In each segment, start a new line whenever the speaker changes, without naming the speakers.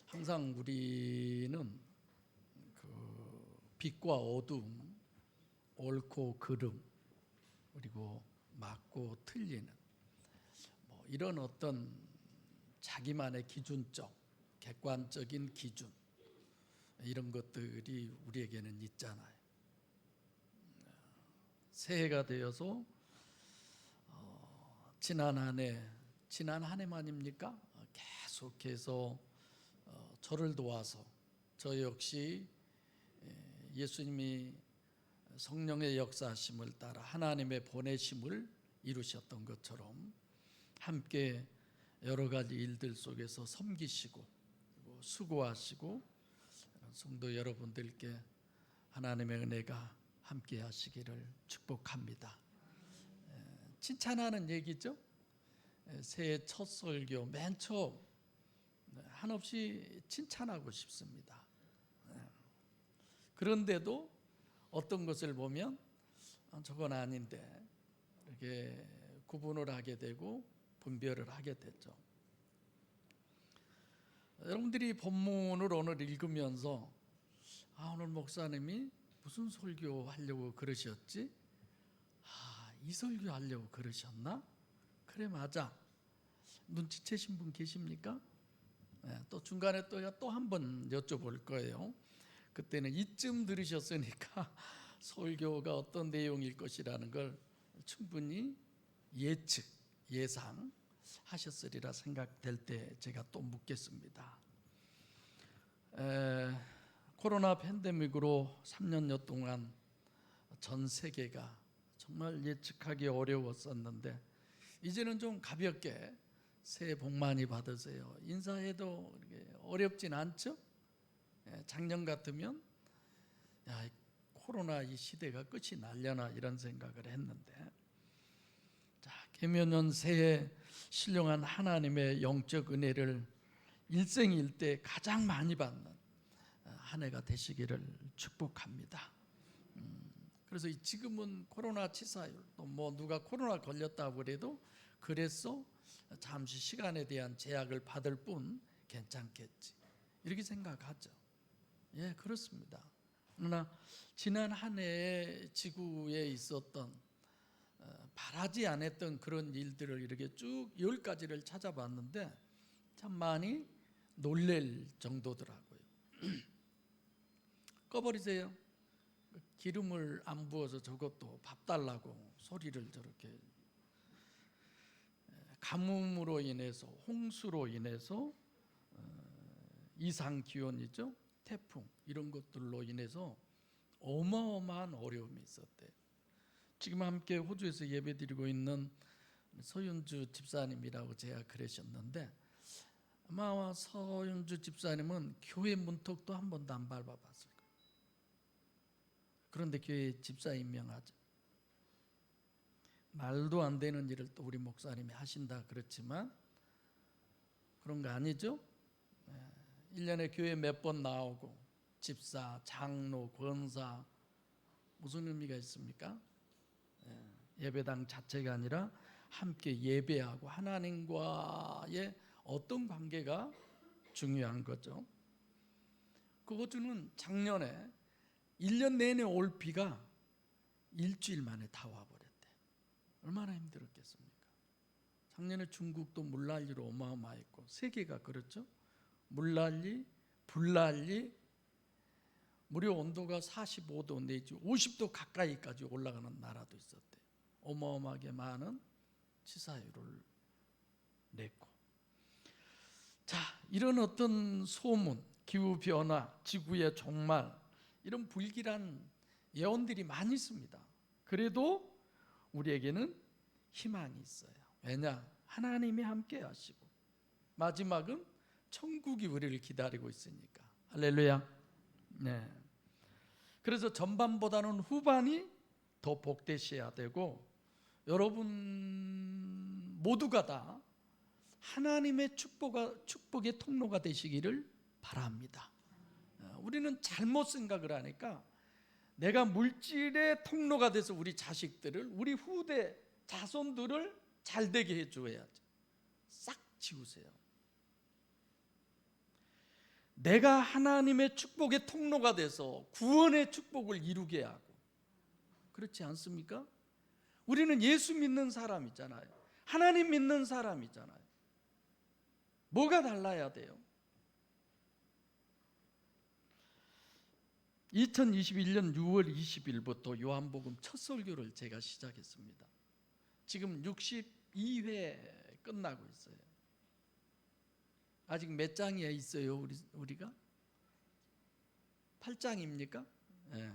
항상 우리는 그 빛과 어둠, 옳고 그름, 그리고 맞고 틀리는 이런 어떤 자기만의 기준적, 객관적인 기준, 이런 것들이 우리에게는 있잖아요. 새해가 되어서 지난 한 해만입니까? 계속해서 저를 도와서 저 역시 예수님이 성령의 역사하심을 따라 하나님의 보내심을 이루셨던 것처럼 함께 여러 가지 일들 속에서 섬기시고 수고하시고 성도 여러분들께 하나님의 은혜가 함께 하시기를 축복합니다. 칭찬하는 얘기죠. 새해 첫 설교 맨 처음 한없이 칭찬하고 싶습니다. 그런데도 어떤 것을 보면 저건 아닌데 이렇게 구분을 하게 되고 분별을 하게 되죠. 여러분들이 본문을 오늘 읽으면서 오늘 목사님이 무슨 설교 하려고 그러셨지? 이 설교 하려고 그러셨나? 그래, 맞아. 눈치채신 분 계십니까? 또 중간에 또 한 번 여쭤볼 거예요. 그때는 이쯤 들으셨으니까 설교가 어떤 내용일 것이라는 걸 충분히 예상하셨으리라 생각될 때 제가 또 묻겠습니다. 코로나 팬데믹으로 3년여 동안 전 세계가 정말 예측하기 어려웠었는데 이제는 좀 가볍게 새해 복 많이 받으세요 인사해도 어렵진 않죠? 작년 같으면 코로나 이 시대가 끝이 날려나 이런 생각을 했는데, 계면년 새해 신령한 하나님의 영적 은혜를 일생일대 가장 많이 받는 한 해가 되시기를 축복합니다. 그래서 지금은 코로나 치사율, 또 누가 코로나 걸렸다고 그래도 그래서 잠시 시간에 대한 제약을 받을 뿐 괜찮겠지, 이렇게 생각하죠. 예, 그렇습니다. 그러나 지난 한 해에 지구에 있었던 바라지 않았던 그런 일들을 이렇게 쭉 10가지를 찾아봤는데 참 많이 놀랄 정도더라고요. 꺼버리세요. 기름을 안 부어서 저것도 밥 달라고 소리를 저렇게, 가뭄으로 인해서, 홍수로 인해서, 이상 기온이죠, 태풍, 이런 것들로 인해서 어마어마한 어려움이 있었대요. 지금 함께 호주에서 예배드리고 있는 서윤주 집사님이라고 제가 그러셨는데, 아마 서윤주 집사님은 교회 문턱도 한 번도 안 밟아봤을 거예요. 그런데 교회 집사 임명하죠. 말도 안 되는 일을 또 우리 목사님이 하신다 그렇지만 그런 거 아니죠? 1년에 교회 몇 번 나오고 집사, 장로, 권사, 무슨 의미가 있습니까? 예배당 자체가 아니라 함께 예배하고 하나님과의 어떤 관계가 중요한 거죠. 그 호주는 작년에 1년 내내 올 비가 일주일 만에 다 와버렸대. 얼마나 힘들었겠습니까? 작년에 중국도 물난리로 어마어마했고, 세계가 그렇죠. 물난리, 불난리, 무려 온도가 45도 내지 50도 가까이까지 올라가는 나라도 있었대요. 어마어마하게 많은 치사율을 냈고, 이런 어떤 소문, 기후변화, 지구의 종말, 이런 불길한 예언들이 많이 있습니다. 그래도 우리에게는 희망이 있어요. 왜냐? 하나님이 함께 하시고 마지막은 천국이 우리를 기다리고 있으니까. 할렐루야. 네. 그래서 전반보다는 후반이 더 복되셔야 되고, 여러분 모두가 다 하나님의 축복의 통로가 되시기를 바랍니다. 우리는 잘못 생각을 하니까 내가 물질의 통로가 돼서 우리 자식들을, 우리 후대 자손들을 잘 되게 해줘야지. 싹 지우세요. 내가 하나님의 축복의 통로가 돼서 구원의 축복을 이루게 하고, 그렇지 않습니까? 우리는 예수 믿는 사람이잖아요. 하나님 믿는 사람이잖아요. 뭐가 달라야 돼요? 2021년 6월 20일부터 요한복음 첫 설교를 제가 시작했습니다. 지금 62회 끝나고 있어요. 아직 몇 장이야 있어요 우리가? 8장입니까? 네.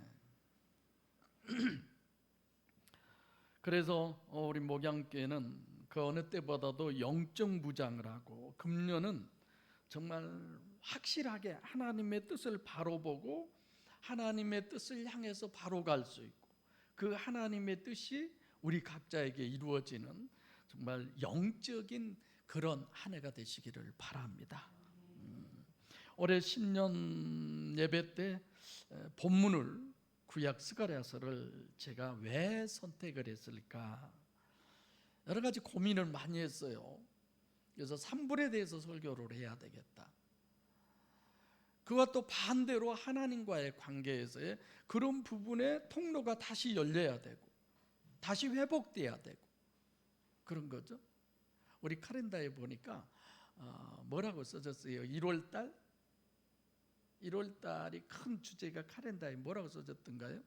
그래서 우리 목양교회는 그 어느 때보다도 영적 무장을 하고, 금년은 정말 확실하게 하나님의 뜻을 바로 보고 하나님의 뜻을 향해서 바로 갈 수 있고, 그 하나님의 뜻이 우리 각자에게 이루어지는 정말 영적인 그런 한 해가 되시기를 바랍니다. 올해 신년 예배 때 본문을 구약 스가랴서를 제가 왜 선택을 했을까? 여러 가지 고민을 많이 했어요. 그래서 산불에 대해서 설교를 해야 되겠다. 그와 또 반대로 하나님과의 관계에서의 그런 부분의 통로가 다시 열려야 되고 다시 회복돼야 되고 그런 거죠. 우리 카렌다에 보니까 뭐라고 써졌어요? 1월달? 1월달이 큰 주제가 카렌다에 뭐라고 써졌던가요?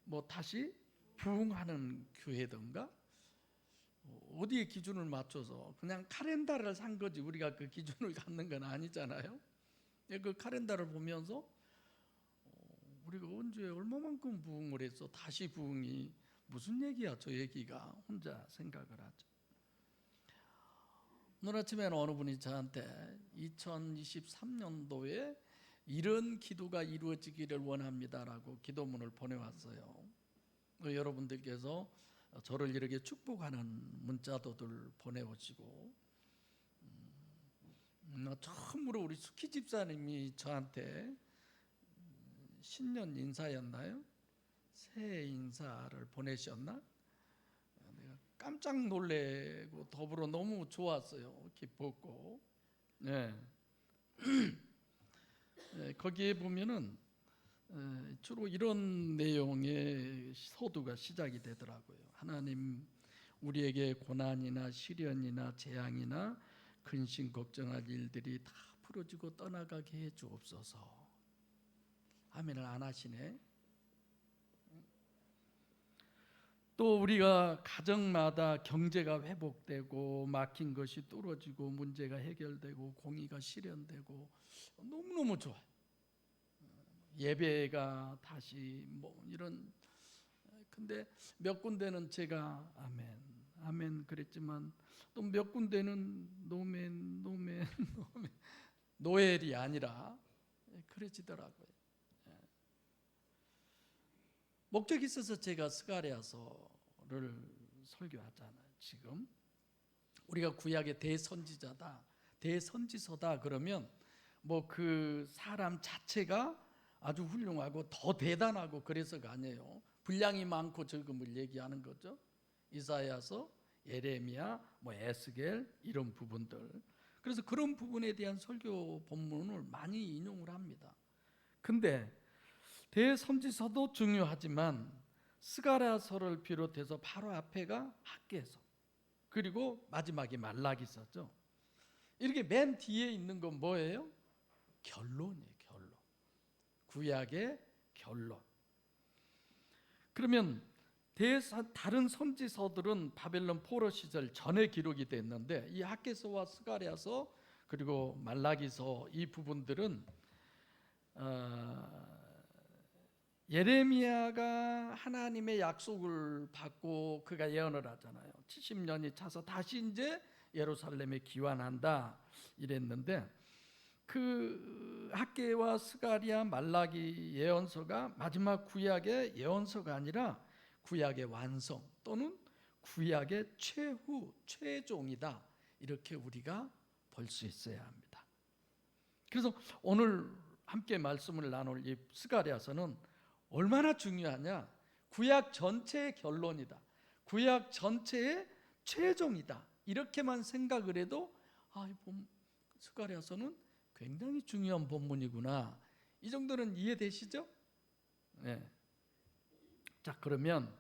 뭐 다시 부흥하는 교회던가? 어디에 기준을 맞춰서 그냥 카렌다를 산 거지 우리가 그 기준을 갖는 건 아니잖아요. 그 카렌다를 보면서 우리가 언제 얼마만큼 부흥을 했어? 다시 부흥이 무슨 얘기야? 저 얘기가 혼자 생각을 하죠. 오늘 아침에는 어느 분이 저한테 2023년도에 이런 기도가 이루어지기를 원합니다라고 기도문을 보내왔어요. 여러분들께서 저를 이렇게 축복하는 문자도들 보내오시고, 처음으로 우리 수키 집사님이 저한테 신년 인사였나요? 새해 인사를 보내셨나? 내가 깜짝 놀래고 더불어 너무 좋았어요. 기뻤고. 네. 거기에 보면은 주로 이런 내용의 서두가 시작이 되더라고요. 하나님, 우리에게 고난이나 시련이나 재앙이나 근심 걱정할 일들이 다 풀어지고 떠나가게 해 주옵소서. 아멘을 안 하시네. 또 우리가 가정마다 경제가 회복되고 막힌 것이 뚫어지고 문제가 해결되고 공의가 실현되고 너무너무 좋아요. 예배가 다시 뭐 이런, 근데 몇 군데는 제가 아멘 그랬지만 또 몇 군데는 노멘 노엘이 아니라 그래지더라고요. 목적이 있어서 제가 스가랴서를 설교하잖아요. 지금 우리가 구약의 대선지자다, 대선지서다 그러면 뭐 그 사람 자체가 아주 훌륭하고 더 대단하고 그래서가 아니에요. 분량이 많고 적음을 얘기하는 거죠. 이사야서, 예레미야, 뭐 에스겔 이런 부분들. 그래서 그런 부분에 대한 설교 본문을 많이 인용을 합니다. 근데 대선지서도 중요하지만 스가랴서를 비롯해서 바로 앞에가 학개서, 그리고 마지막이 말라기서죠. 이렇게 맨 뒤에 있는 건 뭐예요? 결론이에요. 결론. 구약의 결론. 그러면 다른 선지서들은 바벨론 포로 시절 전에 기록이 됐는데 이 학개서와 스가랴서 그리고 말라기서 이 부분들은 예레미야가 하나님의 약속을 받고 그가 예언을 하잖아요. 70년이 차서 다시 이제 예루살렘에 귀환한다 이랬는데, 그 학개와 스가랴, 말라기 예언서가 마지막 구약의 예언서가 아니라 구약의 완성 또는 구약의 최후, 최종이다, 이렇게 우리가 볼 수 있어야 합니다. 그래서 오늘 함께 말씀을 나눌 이 스가랴서는 얼마나 중요하냐? 구약 전체의 결론이다, 구약 전체의 최종이다, 이렇게만 생각을 해도 스가랴서는 굉장히 중요한 본문이구나, 이 정도는 이해되시죠? 네. 자, 그러면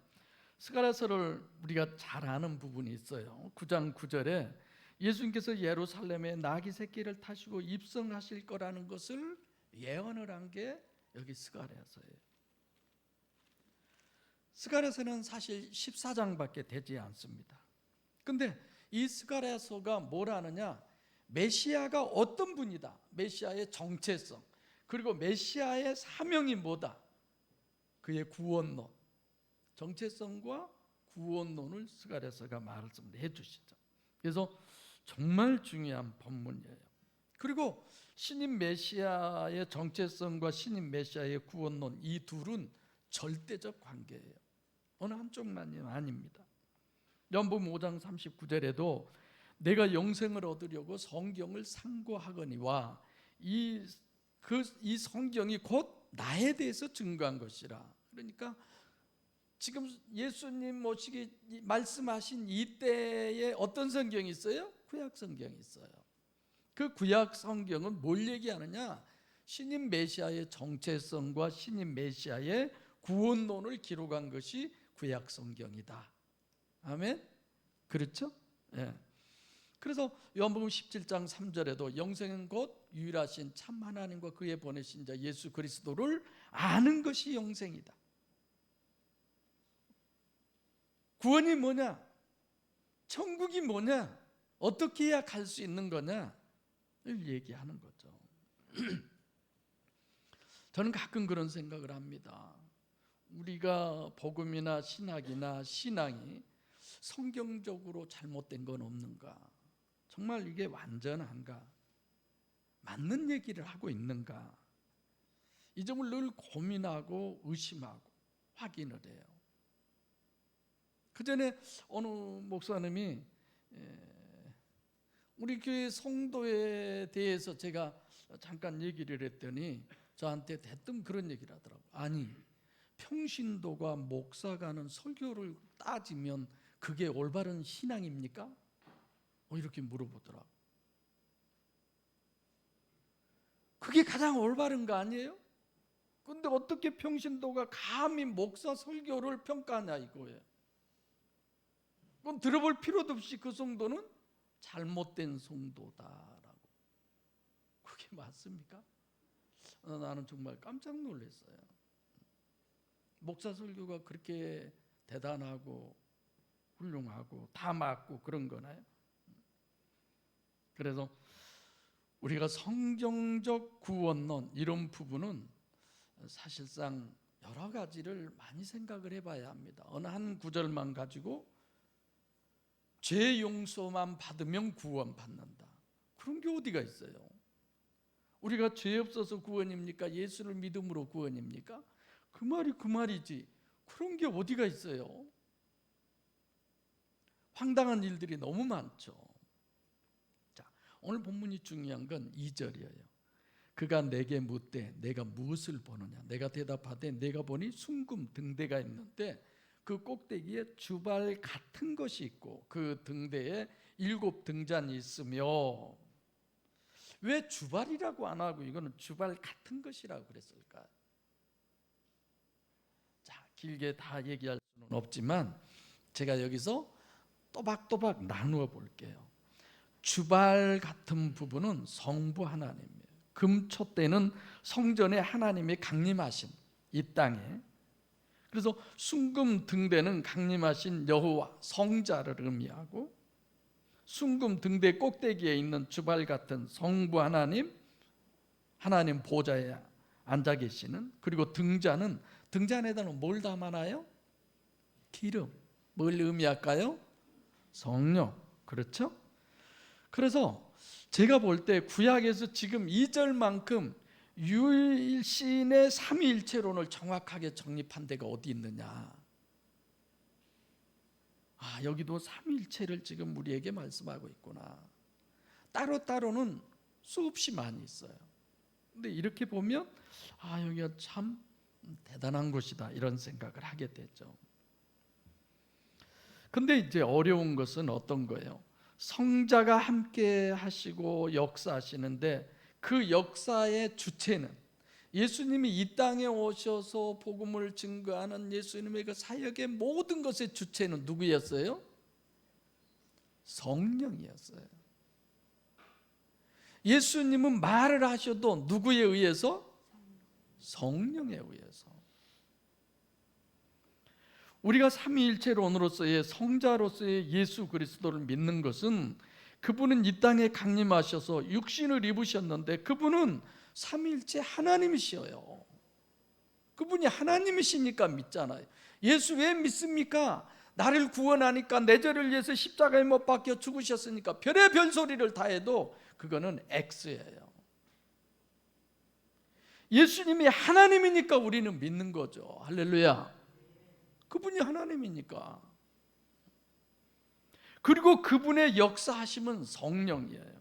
스가랴서를 우리가 잘 아는 부분이 있어요. 9장 9절에 예수님께서 예루살렘에 나귀 새끼를 타시고 입성하실 거라는 것을 예언을 한 게 여기 스가랴서예요. 스가랴서는 사실 14장밖에 되지 않습니다. 근데 이 스가랴서가 뭘 하느냐, 메시아가 어떤 분이다, 메시아의 정체성, 그리고 메시아의 사명이 뭐다, 그의 구원론, 정체성과 구원론을 스가랴서가 말씀해 주시죠. 그래서 정말 중요한 본문이에요. 그리고 신인 메시아의 정체성과 신인 메시아의 구원론, 이 둘은 절대적 관계예요. 어느 한쪽만이 아닙니다. 요한복음 5장 39절에도 내가 영생을 얻으려고 성경을 상고하거니와 이 성경이 곧 나에 대해서 증거한 것이라. 그러니까 지금 예수님 모시기 말씀하신 이때에 어떤 성경이 있어요? 구약 성경이 있어요. 그 구약 성경은 뭘 얘기하느냐, 신인 메시아의 정체성과 신인 메시아의 구원론을 기록한 것이 구약 성경이다. 아멘? 그렇죠? 예. 그래서 요한복음 17장 3절에도 영생은 곧 유일하신 참 하나님과 그의 보내신 자 예수 그리스도를 아는 것이 영생이다. 구원이 뭐냐? 천국이 뭐냐? 어떻게 해야 갈 수 있는 거냐를 얘기하는 거죠. 저는 가끔 그런 생각을 합니다. 우리가 복음이나 신학이나 신앙이 성경적으로 잘못된 건 없는가? 정말 이게 완전한가? 맞는 얘기를 하고 있는가? 이 점을 늘 고민하고 의심하고 확인을 해요. 그 전에 어느 목사님이 우리 교회 성도에 대해서 제가 잠깐 얘기를 했더니 저한테 대뜸 그런 얘기를 하더라고요. 아니, 평신도가 목사가 하는 설교를 따지면 그게 올바른 신앙입니까? 이렇게 물어보더라고요. 그게 가장 올바른 거 아니에요? 근데 어떻게 평신도가 감히 목사 설교를 평가하냐 이거예요. 그럼 들어볼 필요도 없이 그 성도는 잘못된 성도다라고. 그게 맞습니까? 나는 정말 깜짝 놀랐어요. 목사 설교가 그렇게 대단하고 훌륭하고 다 맞고 그런 거나요? 그래서 우리가 성경적 구원론 이런 부분은 사실상 여러 가지를 많이 생각을 해봐야 합니다. 어느 한 구절만 가지고 죄 용서만 받으면 구원받는다, 그런 게 어디가 있어요? 우리가 죄 없어서 구원입니까? 예수를 믿음으로 구원입니까? 그 말이 그 말이지 그런 게 어디가 있어요? 황당한 일들이 너무 많죠. 자, 오늘 본문이 중요한 건 2절이에요. 그가 내게 묻되 내가 무엇을 보느냐? 내가 대답하되 내가 보니 숭금 등대가 있는데 그 꼭대기에 주발 같은 것이 있고 그 등대에 7 등잔이 있으며. 왜 주발이라고 안 하고 이거는 주발 같은 것이라고 그랬을까요? 자, 길게 다 얘기할 수는 없지만 제가 여기서 또박또박 나누어 볼게요. 주발 같은 부분은 성부 하나님이에요. 금초 때는 성전에 하나님이 강림하신 이 땅에, 그래서 숭금 등대는 강림하신 여호와 성자를 의미하고, 숭금 등대 꼭대기에 있는 주발 같은 성부 하나님, 하나님 보좌에 앉아 계시는, 그리고 등잔에다는 뭘 담아놔요? 기름. 뭘 의미할까요? 성령. 그렇죠? 그래서 제가 볼 때 구약에서 지금 2절만큼 유일신의 삼위일체론을 정확하게 정립한 데가 어디 있느냐? 여기도 삼위일체를 지금 우리에게 말씀하고 있구나. 따로따로는 수없이 많이 있어요. 근데 이렇게 보면 여기가 참 대단한 곳이다 이런 생각을 하게 되죠. 근데 이제 어려운 것은 어떤 거예요? 성자가 함께 하시고 역사하시는데 그 역사의 주체는 예수님이 이 땅에 오셔서 복음을 증거하는 예수님의 그 사역의 모든 것의 주체는 누구였어요? 성령이었어요. 예수님은 말을 하셔도 누구에 의해서? 성령에 의해서. 우리가 삼위일체론으로서의 성자로서의 예수 그리스도를 믿는 것은 그분은 이 땅에 강림하셔서 육신을 입으셨는데 그분은 삼위일체 하나님이시여요. 그분이 하나님이시니까 믿잖아요. 예수 왜 믿습니까? 나를 구원하니까, 내 죄를 위해서 십자가에 못 박혀 죽으셨으니까. 별의 소리를 다 해도 그거는 X예요. 예수님이 하나님이니까 우리는 믿는 거죠. 할렐루야. 그분이 하나님이니까. 그리고 그분의 역사하심은 성령이에요.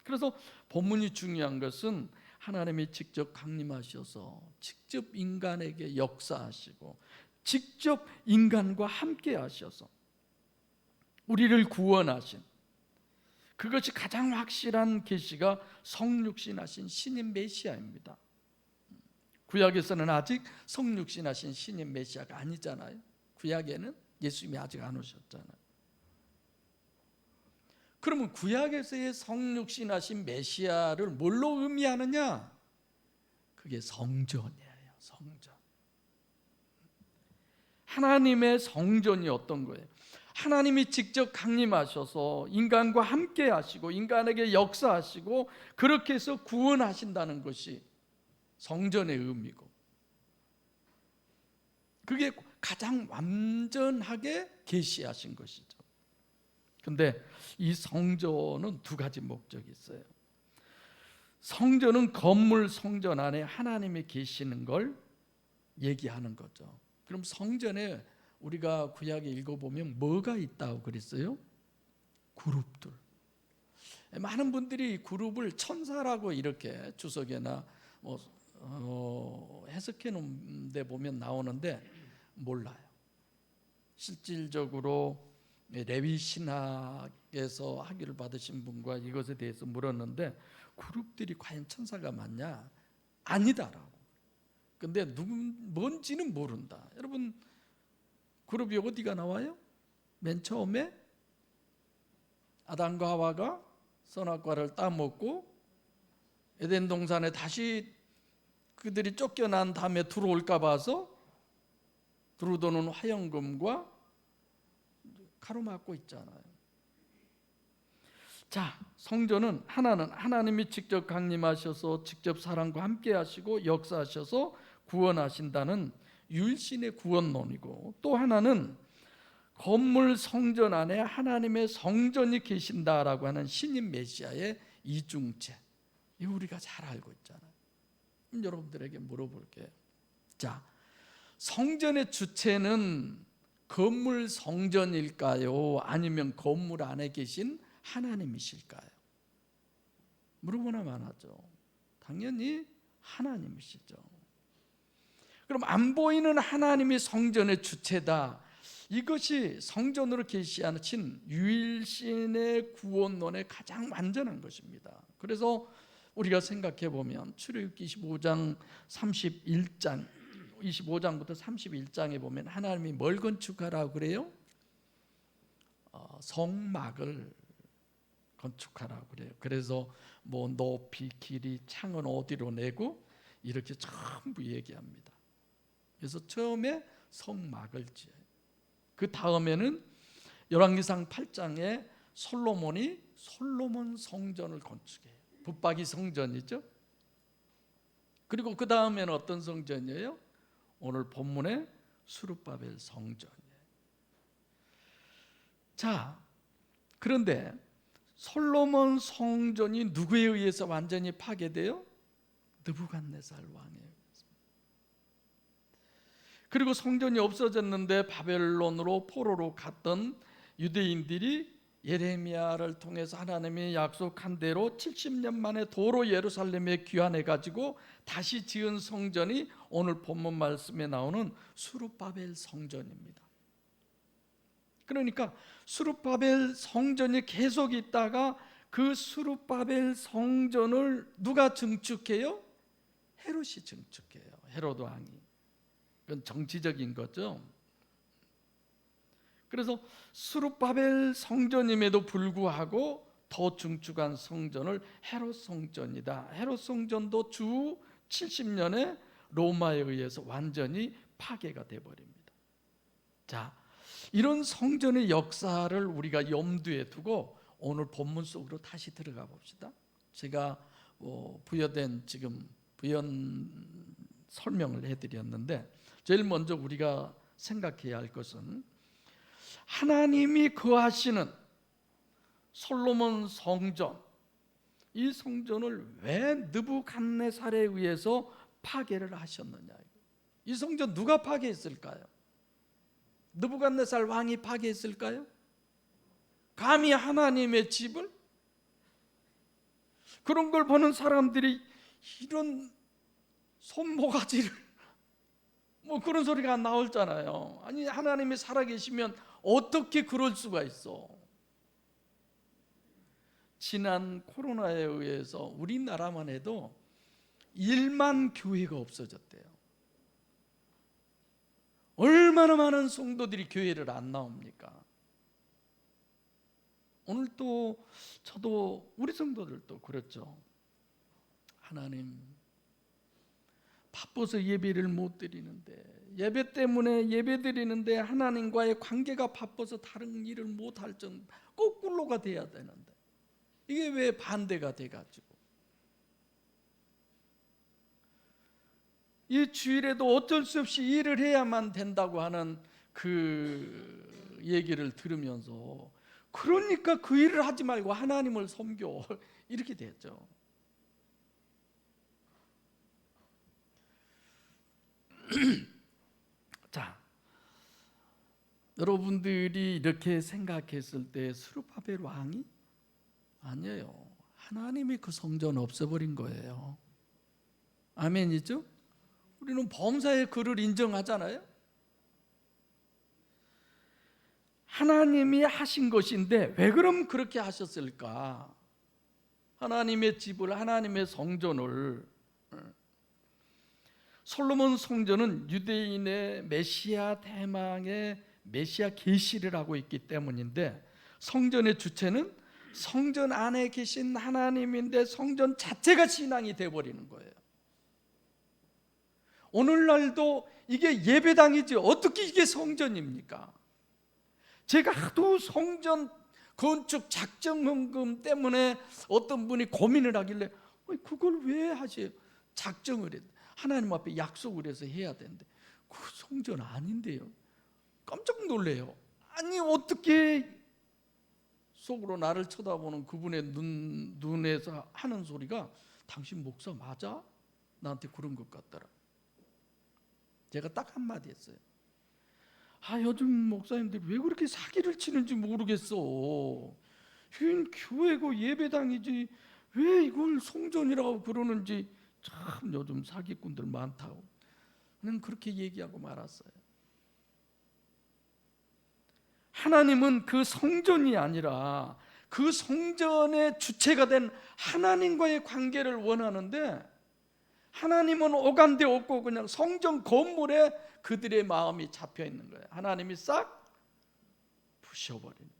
그래서 본문이 중요한 것은 하나님이 직접 강림하셔서 직접 인간에게 역사하시고 직접 인간과 함께 하셔서 우리를 구원하신, 그것이 가장 확실한 계시가 성육신하신 신인 메시아입니다. 구약에서는 아직 성육신하신 신인 메시아가 아니잖아요. 구약에는 예수님이 아직 안 오셨잖아요. 그러면 구약에서의 성육신하신 메시아를 뭘로 의미하느냐? 그게 성전이에요. 성전. 하나님의 성전이 어떤 거예요? 하나님이 직접 강림하셔서 인간과 함께 하시고 인간에게 역사하시고 그렇게 해서 구원하신다는 것이 성전의 의미고, 그게 가장 완전하게 계시하신 것이죠. 근데 이 성전은 두 가지 목적이 있어요. 성전은 건물 성전 안에 하나님이 계시는 걸 얘기하는 거죠. 그럼 성전에 우리가 구약에 읽어보면 뭐가 있다고 그랬어요? 그룹들. 많은 분들이 그룹을 천사라고 이렇게 주석에나 해석해 놓은 데 보면 나오는데 몰라요. 실질적으로 레위 신학에서 학위를 받으신 분과 이것에 대해서 물었는데 그룹들이 과연 천사가 맞냐? 아니다라고. 근데 뭔지는 모른다. 여러분, 그룹이 어디가 나와요? 맨 처음에 아담과 하와가 선악과를 따먹고 에덴 동산에 다시 그들이 쫓겨난 다음에 들어올까 봐서 들어오는 화영금과 가로막고 있잖아요. 자, 성전은 하나는 하나님이 직접 강림하셔서 직접 사람과 함께 하시고 역사하셔서 구원하신다는 유일신의 구원론이고, 또 하나는 건물 성전 안에 하나님의 성전이 계신다라고 하는 신인 메시아의 이중체. 이거 우리가 잘 알고 있잖아요. 여러분들에게 물어볼게요. 자, 성전의 주체는 건물 성전일까요? 아니면 건물 안에 계신 하나님이실까요? 물어보나만 하죠. 당연히 하나님이시죠. 그럼 안 보이는 하나님이 성전의 주체다. 이것이 성전으로 계시하신 유일신의 구원론의 가장 완전한 것입니다. 그래서 우리가 생각해 보면 출애굽기 25장 31장 25장부터 31장에 보면 하나님이 뭘 건축하라고 그래요? 성막을 건축하라고 그래요. 그래서 뭐 높이, 길이, 창은 어디로 내고 이렇게 전부 얘기합니다. 그래서 처음에 성막을 지어요. 그 다음에는 열왕기상 8장에 솔로몬이 솔로몬 성전을 건축해요. 붙박이 성전이죠. 그리고 그 다음에는 어떤 성전이에요? 오늘 본문의 수룹바벨 성전이에요. 자, 그런데 솔로몬 성전이 누구에 의해서 완전히 파괴돼요? 느부갓네살 왕이에요. 그리고 성전이 없어졌는데 바벨론으로 포로로 갔던 유대인들이 예레미야를 통해서 하나님이 약속한 대로 70년 만에 도로 예루살렘에 귀환해 가지고 다시 지은 성전이 오늘 본문 말씀에 나오는 수룹바벨 성전입니다. 그러니까 수룹바벨 성전이 계속 있다가 그 수룹바벨 성전을 누가 증축해요? 헤롯이 증축해요. 헤롯 왕이. 그건 정치적인 거죠. 그래서 수룹바벨 성전임에도 불구하고 더 증축한 성전을 헤롯 성전이다. 헤롯 성전도 주 70년에 로마에 의해서 완전히 파괴가 되어버립니다. 자, 이런 성전의 역사를 우리가 염두에 두고 오늘 본문 속으로 다시 들어가 봅시다. 제가 부여된 지금 부연 설명을 해드렸는데, 제일 먼저 우리가 생각해야 할 것은 하나님이 거하시는 솔로몬 성전, 이 성전을 왜 느부갓네살에 의해서 파괴를 하셨느냐. 이 성전 누가 파괴했을까요? 느부갓네살 왕이 파괴했을까요? 감히 하나님의 집을? 그런 걸 보는 사람들이 이런 손모가지를 그런 소리가 나올잖아요. 아니, 하나님이 살아계시면 어떻게 그럴 수가 있어? 지난 코로나에 의해서 우리나라만 해도 1만 교회가 없어졌대요. 얼마나 많은 성도들이 교회를 안 나옵니까? 오늘 또 저도 우리 성도들도 그렇죠. 하나님, 바빠서 예배를 못 드리는데, 예배 때문에 예배 드리는데 하나님과의 관계가 바빠서 다른 일을 못 할 정도, 거꾸로가 돼야 되는데 이게 왜 반대가 돼가지고, 이 주일에도 어쩔 수 없이 일을 해야만 된다고 하는 그 얘기를 들으면서, 그러니까 그 일을 하지 말고 하나님을 섬겨, 이렇게 됐죠. 자, 여러분들이 이렇게 생각했을 때 스룹바벨 왕이 아니에요. 하나님이 그 성전 없애버린 거예요. 아멘이죠? 우리는 범사의 그를 인정하잖아요. 하나님이 하신 것인데 왜 그럼 그렇게 하셨을까? 하나님의 집을, 하나님의 성전을, 솔로몬 성전은 유대인의 메시아 대망의 메시아 계시를 하고 있기 때문인데, 성전의 주체는 성전 안에 계신 하나님인데 성전 자체가 신앙이 되어버리는 거예요. 오늘날도 이게 예배당이지 어떻게 이게 성전입니까? 제가 하도 성전 건축 작정헌금 때문에 어떤 분이 고민을 하길래, 그걸 왜 하세요? 작정을 했, 하나님 앞에 약속을 해서 해야 되는데 그 성전 아닌데요. 깜짝 놀래요. 아니, 어떻게, 속으로 나를 쳐다보는 그분의 눈에서 하는 소리가, 당신 목사 맞아? 나한테 그런 것 같더라. 제가 딱 한마디 했어요. 요즘 목사님들이 왜 그렇게 사기를 치는지 모르겠어. 이건 교회고 예배당이지 왜 이걸 성전이라고 그러는지, 참 요즘 사기꾼들 많다고. 저는 그렇게 얘기하고 말았어요. 하나님은 그 성전이 아니라 그 성전의 주체가 된 하나님과의 관계를 원하는데, 하나님은 오간데 없고 그냥 성전 건물에 그들의 마음이 잡혀 있는 거예요. 하나님이 싹 부셔버리는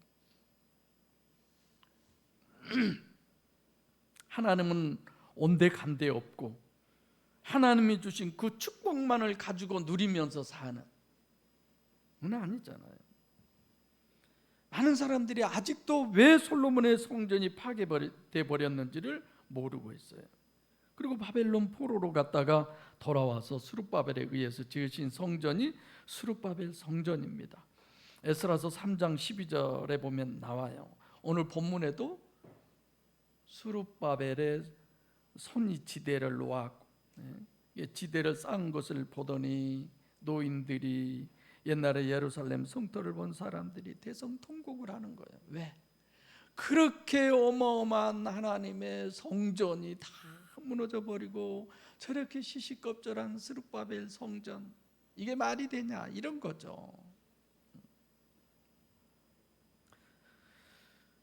거예요. 하나님은 온데간데 없고 하나님이 주신 그 축복만을 가지고 누리면서 사는, 그건 아니잖아요. 많은 사람들이 아직도 왜 솔로몬의 성전이 파괴되어 버렸는지를 모르고 있어요. 그리고 바벨론 포로로 갔다가 돌아와서 스룹바벨에 의해서 지으신 성전이 스룹바벨 성전입니다. 에스라서 3장 12절에 보면 나와요. 오늘 본문에도 스룹바벨의 손이 지대를 놓았고, 지대를 쌓은 것을 보더니 노인들이, 옛날에 예루살렘 성터를 본 사람들이 대성통곡을 하는 거예요. 왜? 그렇게 어마어마한 하나님의 성전이 다 무너져 버리고 저렇게 시시껍절한 스룹바벨 성전, 이게 말이 되냐, 이런 거죠.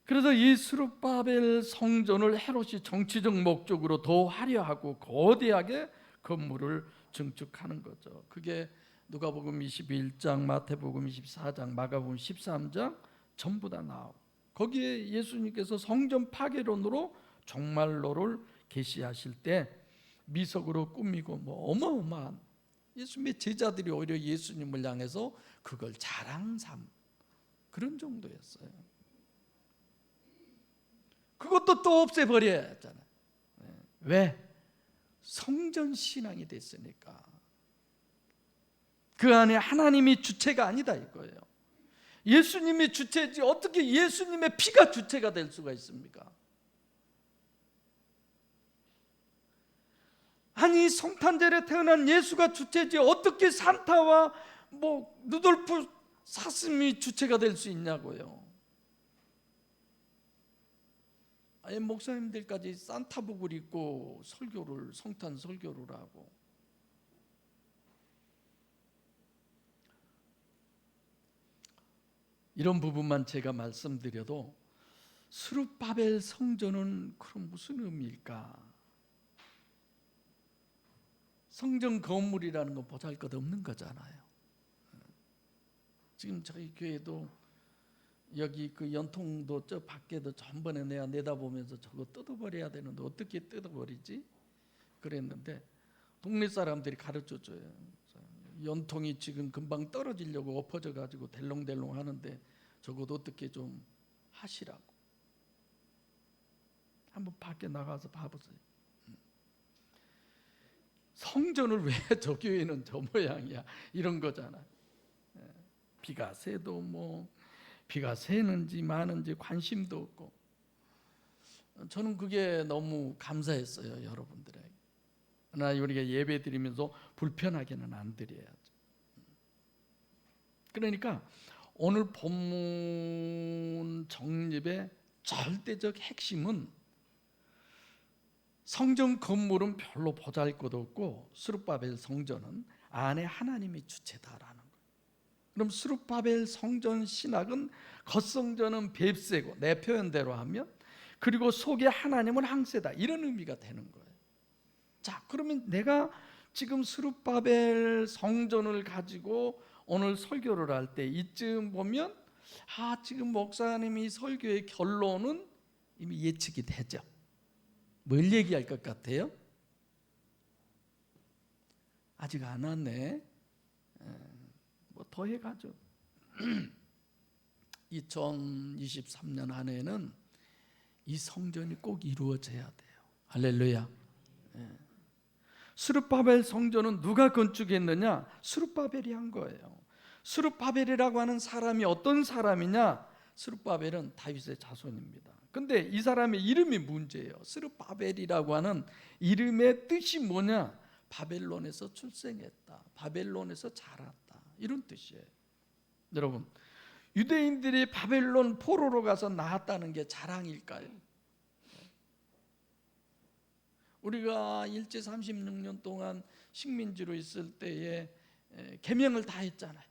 그래서 이 스룹바벨 성전을 헤롯이 정치적 목적으로 더 화려하고 거대하게 건물을 증축하는 거죠. 그게 누가복음 21장, 마태복음 24장, 마가복음 13장 전부 다 나오고, 거기에 예수님께서 성전 파괴론으로 종말론을 계시하실 때 미석으로 꾸미고 뭐 어마어마한, 예수님의 제자들이 오히려 예수님을 향해서 그걸 자랑 삼, 그런 정도였어요. 그것도 또 없애버려야 했잖아요. 왜? 성전 신앙이 됐으니까. 그 안에 하나님이 주체가 아니다 이거예요. 예수님이 주체지 어떻게 예수님의 피가 주체가 될 수가 있습니까? 아니, 성탄절에 태어난 예수가 주체지 어떻게 산타와 뭐 루돌프 사슴이 주체가 될 수 있냐고요. 아예 목사님들까지 산타복을 입고 설교를, 성탄 설교를 하고. 이런 부분만 제가 말씀드려도 스룹바벨 성전은 그럼 무슨 의미일까? 성전 건물이라는 건 보잘것없는 거잖아요. 지금 저희 교회도 여기 그 연통도 저 밖에도 전번에 내가 내다보면서 저거 뜯어버려야 되는데 어떻게 뜯어버리지? 그랬는데 동네 사람들이 가르쳐줘요. 연통이 지금 금방 떨어지려고 엎어져 가지고 델롱델롱 하는데 저것도 어떻게 좀 하시라고. 한번 밖에 나가서 봐보세요. 성전을 왜 저 교회는 저 모양이야, 이런 거잖아. 비가 새도 뭐 비가 새는지 마는지 관심도 없고. 저는 그게 너무 감사했어요, 여러분들에게. 그러나 우리가 예배 드리면서 불편하게는 안 드려야죠. 그러니까 오늘 본문 정립의 절대적 핵심은 성전 건물은 별로 보잘것없고 스룹바벨 성전은 안에 하나님이 주체다라는 거예요. 그럼 스룹바벨 성전 신학은 겉성전은 뱁새고, 내 표현대로 하면, 그리고 속에 하나님은 항세다, 이런 의미가 되는 거예요. 자, 그러면 내가 지금 스룹바벨 성전을 가지고 오늘 설교를 할 때 이쯤 보면 지금 목사님이 설교의 결론은 이미 예측이 되죠. 뭘 얘기할 것 같아요? 아직 안 왔네. 뭐 더 해가죠. 2023년 안에는 이 성전이 꼭 이루어져야 돼요. 할렐루야. 스룹바벨 성전은 누가 건축했느냐? 스룹바벨이 한 거예요. 스룹바벨이라고 하는 사람이 어떤 사람이냐? 스룹바벨은 다윗의 자손입니다. 근데 이 사람의 이름이 문제예요. 스룹바벨이라고 하는 이름의 뜻이 뭐냐? 바벨론에서 출생했다, 바벨론에서 자랐다, 이런 뜻이에요. 여러분, 유대인들이 바벨론 포로로 가서 나왔다는 게 자랑일까요? 우리가 일제 36년 동안 식민지로 있을 때에 계명을 다 했잖아요.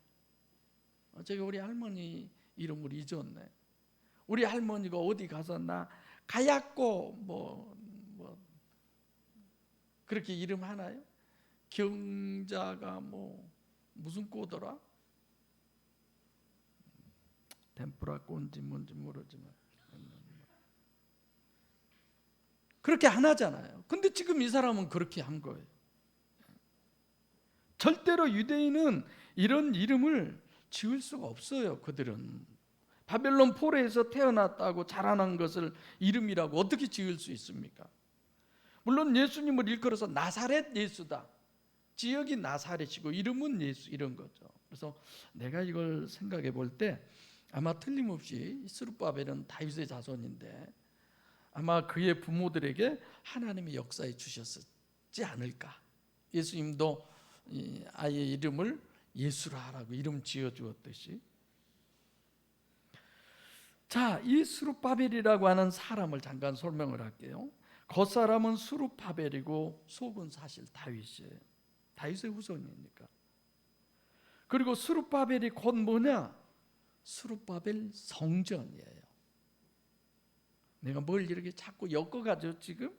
제가 우리 할머니 이름을 잊었네. 우리 할머니가 어디 가서 나 가야꼬 뭐 그렇게 이름 하나요? 경자가 뭐 무슨 꼬더라? 템프라 꼬인지 뭔지 모르지만 그렇게 안 하잖아요. 근데 지금 이 사람은 그렇게 한 거예요. 절대로 유대인은 이런 이름을 지을 수가 없어요. 그들은 바벨론 포로에서 태어났다고 자라난 것을 이름이라고 어떻게 지을 수 있습니까? 물론 예수님을 일컬어서 나사렛 예수다, 지역이 나사렛이고 이름은 예수, 이런 거죠. 그래서 내가 이걸 생각해 볼 때 아마 틀림없이 스룹바벨은 다윗의 자손인데 아마 그의 부모들에게 하나님이 역사해 주셨지 않을까. 예수님도 아이의 이름을 예수라 하라고 이름 지어 주었듯이. 자, 이 스룹바벨이라고 하는 사람을 잠깐 설명을 할게요. 겉사람은 스룹바벨이고 속은 사실 다윗이에요. 다윗의 후손이니까. 그리고 스룹바벨이 곧 뭐냐? 스룹바벨 성전이에요. 내가 뭘 이렇게 자꾸 엮어가죠 지금?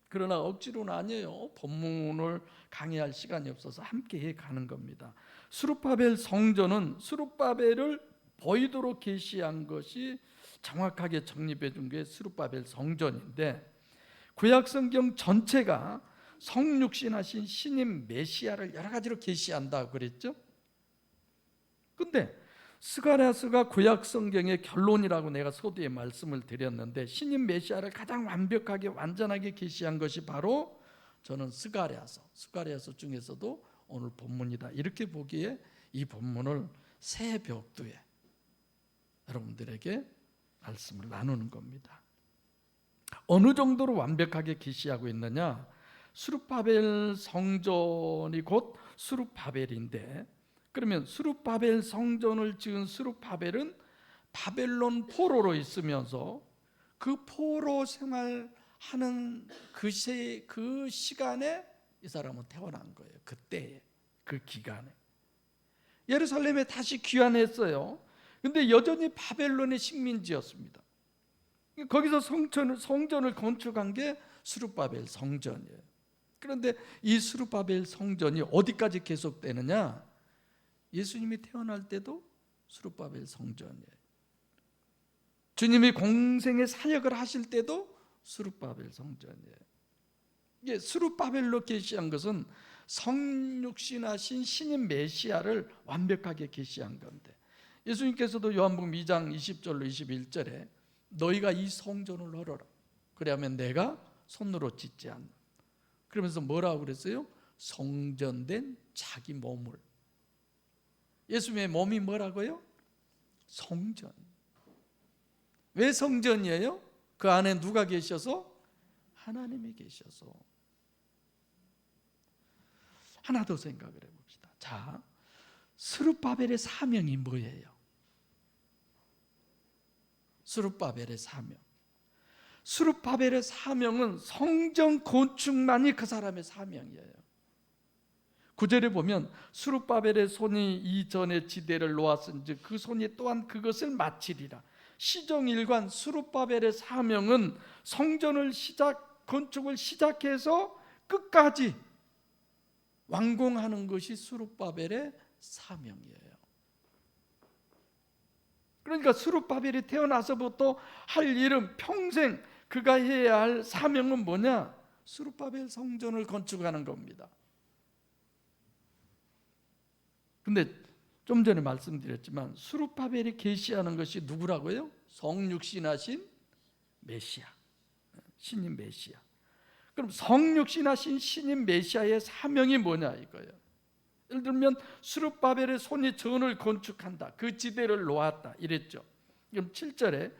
그러나 억지로는 아니에요. 본문을 강의할 시간이 없어서 함께 해가는 겁니다. 스룹바벨 성전은 스룹바벨을 보이도록 계시한 것이 정확하게 정립해 준 게 스룹바벨 성전인데, 구약성경 전체가 성육신하신 신임 메시아를 여러 가지로 계시한다고 그랬죠. 근데 스가랴서가 구약성경의 결론이라고 내가 서두에 말씀을 드렸는데, 신임 메시아를 가장 완벽하게 완전하게 계시한 것이 바로 저는 스가랴서 중에서도 오늘 본문이다 이렇게 보기에 이 본문을 새 벽두에 여러분들에게 말씀을 나누는 겁니다. 어느 정도로 완벽하게 계시하고 있느냐? 스룹바벨 성전이 곧 스룹바벨인데, 그러면 스룹바벨 성전을 지은 스룹바벨은 바벨론 포로로 있으면서 그 포로 생활하는 그 시간에 이 사람은 태어난 거예요. 그때에, 그 기간에 예루살렘에 다시 귀환했어요. 근데 여전히 바벨론의 식민지였습니다. 거기서 성전을 건축한 게 스룹바벨 성전이에요. 그런데 이 스룹바벨 성전이 어디까지 계속되느냐? 예수님이 태어날 때도 스룹바벨 성전이에요. 주님이 공생의 사역을 하실 때도 스룹바벨 성전이에요. 이게 스룹바벨로 계시한 것은 성육신하신 신인 메시아를 완벽하게 계시한 건데, 예수님께서도 요한복음 2장 20절로 21절에 너희가 이 성전을 헐어라, 그래야면 내가 손으로 짓지 않는, 그러면서 뭐라고 그랬어요? 성전된 자기 몸을. 예수님의 몸이 뭐라고요? 성전. 왜 성전이에요? 그 안에 누가 계셔서? 하나님이 계셔서. 하나 더 생각을 해봅시다. 자, 스룹바벨의 사명이 뭐예요? 스룹바벨의 사명. 스룹바벨의 사명은 성전 건축만이 그 사람의 사명이에요. 9절에 보면 스룹바벨의 손이 이전에 지대를 놓았은즉 그 손이 또한 그것을 마치리라. 시정일관 스룹바벨의 사명은 성전을 건축을 시작해서 끝까지 완공하는 것이 스룹바벨의 사명이에요. 그러니까 스룹바벨이 태어나서부터 할 일은, 평생 그가 해야 할 사명은 뭐냐? 스룹바벨 성전을 건축하는 겁니다. 근데 좀 전에 말씀드렸지만 스룹바벨이 계시하는 것이 누구라고요? 성육신하신 메시아, 신인 메시아. 그럼 성육신하신 신인 메시아의 사명이 뭐냐 이거예요. 예를 들면 스룹바벨의 손이 전을 건축한다, 그 지대를 놓았다 이랬죠. 그럼 7절에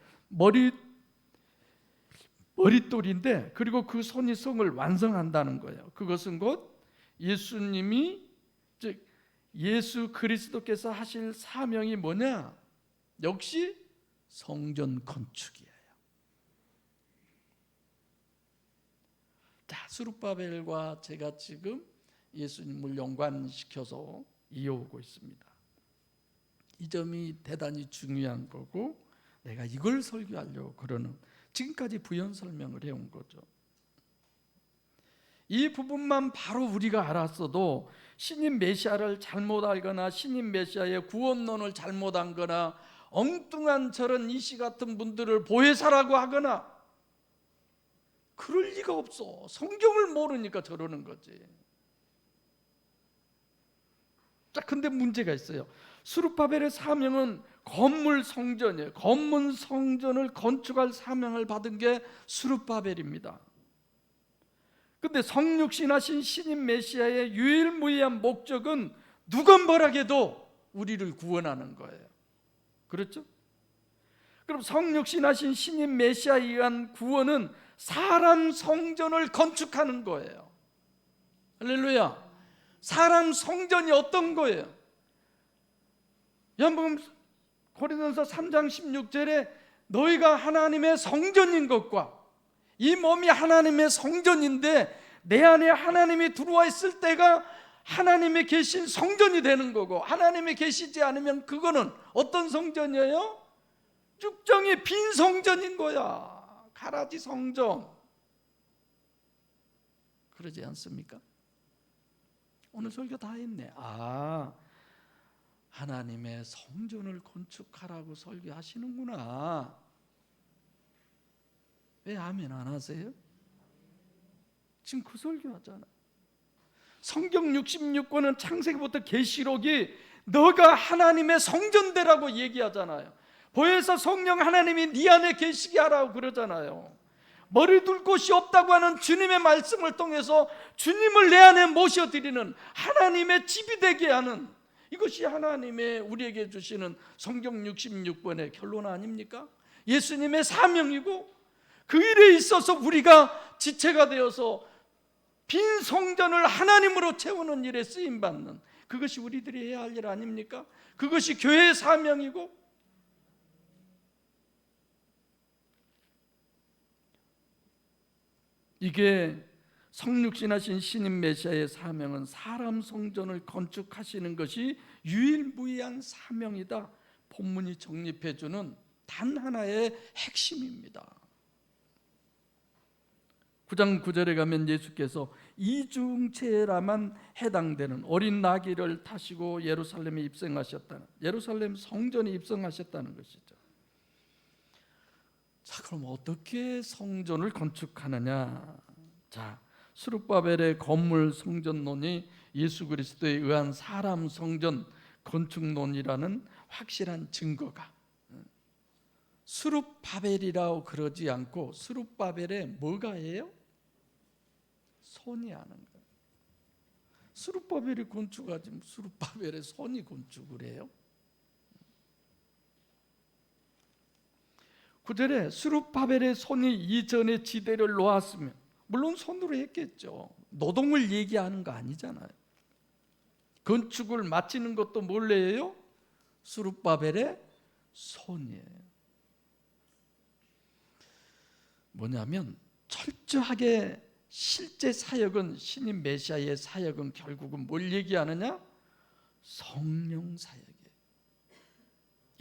머릿돌인데, 그리고 그 손이 성을 완성한다는 거예요. 그것은 곧 예수님이, 즉 예수 그리스도께서 하실 사명이 뭐냐? 역시 성전 건축이에요. 자, 스룹바벨과 제가 지금 예수님을 연관시켜서 이어오고 있습니다. 이 점이 대단히 중요한 거고, 내가 이걸 설교하려고 그러는, 지금까지 부연 설명을 해온 거죠. 이 부분만 바로 우리가 알았어도 신인 메시아를 잘못 알거나 신인 메시아의 구원론을 잘못 알거나 엉뚱한 저런 이씨 같은 분들을 보혜사라고 하거나 그럴 리가 없어. 성경을 모르니까 저러는 거지. 자, 근데 문제가 있어요. 스룹바벨의 사명은 건물 성전이에요. 건물 성전을 건축할 사명을 받은 게 스룹바벨입니다. 근데 성육신하신 신인 메시아의 유일무이한 목적은 누가 뭐라 해도 우리를 구원하는 거예요. 그렇죠? 그럼 성육신하신 신인 메시아에 의한 구원은 사람 성전을 건축하는 거예요. 할렐루야. 사람 성전이 어떤 거예요? 요한복음 고린도서 3장 16절에 너희가 하나님의 성전인 것과, 이 몸이 하나님의 성전인데 내 안에 하나님이 들어와 있을 때가 하나님이 계신 성전이 되는 거고, 하나님이 계시지 않으면 그거는 어떤 성전이에요? 육정이 빈 성전인 거야. 가라지 성전. 그러지 않습니까? 오늘 설교 다 했네. 하나님의 성전을 건축하라고 설교하시는구나. 왜 아멘 안 하세요? 지금 그 설교하잖아. 성경 66권은 창세기부터 계시록이 너가 하나님의 성전되라고 얘기하잖아요. 보혜사 성령 하나님이 네 안에 계시게 하라고 그러잖아요. 머리 둘 곳이 없다고 하는 주님의 말씀을 통해서 주님을 내 안에 모셔드리는 하나님의 집이 되게 하는, 이것이 하나님의 우리에게 주시는 성경 66권의 결론 아닙니까? 예수님의 사명이고, 그 일에 있어서 우리가 지체가 되어서 빈 성전을 하나님으로 채우는 일에 쓰임받는, 그것이 우리들이 해야 할 일 아닙니까? 그것이 교회의 사명이고, 이게 성육신하신 신인 메시아의 사명은 사람 성전을 건축하시는 것이 유일무이한 사명이다. 본문이 정립해주는 단 하나의 핵심입니다. 9장 9절에 가면 예수께서 이중체라만 해당되는 어린 나귀를 타시고 예루살렘에 입성하셨다는, 예루살렘 성전에 입성하셨다는 것이죠. 자, 그럼 어떻게 성전을 건축하느냐? 자, 스룹바벨의 건물 성전론이 예수 그리스도에 의한 사람 성전 건축론이라는 확실한 증거가, 스룹바벨이라고 그러지 않고 스룹바벨에 뭐가 해요? 손이 하는 거예요. 스룹바벨이 건축하지 스룹바벨의 손이 건축을 해요? 9절에 스룹바벨의 손이 이전에 지대를 놓았으면, 물론 손으로 했겠죠. 노동을 얘기하는 거 아니잖아요. 건축을 마치는 것도 뭘래요? 스룹바벨의 손이에요. 뭐냐면 철저하게 실제 사역은, 신인 메시아의 사역은 결국은 뭘 얘기하느냐? 성령 사역이에요.